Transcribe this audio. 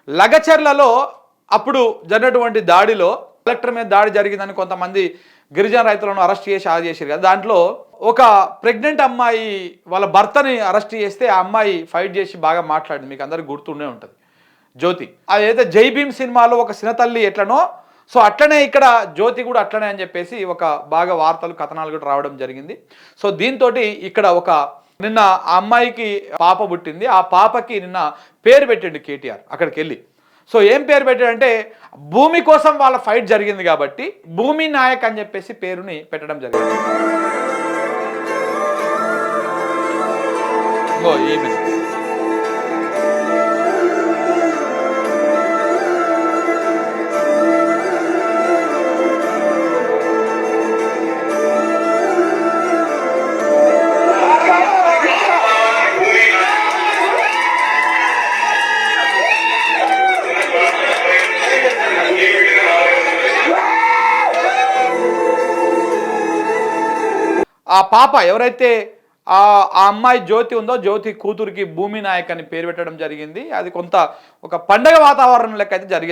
లగచర్లలో అప్పుడు జరిగినటువంటి దాడిలో కలెక్టర్ మీద దాడి జరిగిందని కొంతమంది గిరిజన రైతులను అరెస్ట్ చేసి చేశారు కదా. దాంట్లో ఒక ప్రెగ్నెంట్ అమ్మాయి వాళ్ళ భర్తని అరెస్ట్ చేస్తే ఆ అమ్మాయి ఫైట్ చేసి బాగా మాట్లాడింది. మీకు అందరికి గుర్తుండే ఉంటుంది. జ్యోతి అదైతే జై భీమ్ సినిమాలో ఒక సినతల్లి ఎట్లనో సో అట్లనే ఇక్కడ జ్యోతి కూడా అట్లనే అని చెప్పేసి ఒక బాగా వార్తలు కథనాలు కూడా రావడం జరిగింది. సో దీంతో ఇక్కడ ఒక నిన్న ఆ అమ్మాయికి పాప పుట్టింది. ఆ పాపకి నిన్న పేరు పెట్టిండు కేటీఆర్ అక్కడికి వెళ్ళి. సో ఏం పేరు పెట్టాడంటే భూమి కోసం వాళ్ళ ఫైట్ జరిగింది కాబట్టి భూమి నాయక్ అని చెప్పేసి పేరుని పెట్టడం జరిగింది. ఏమి ఆ పాప ఎవరైతే ఆ అమ్మాయి జ్యోతి ఉందో జ్యోతి కూతురికి భూమి నాయక్ అని పేరు పెట్టడం జరిగింది. అది కొంత ఒక పండగ వాతావరణం లెక్క అయితే జరిగింది.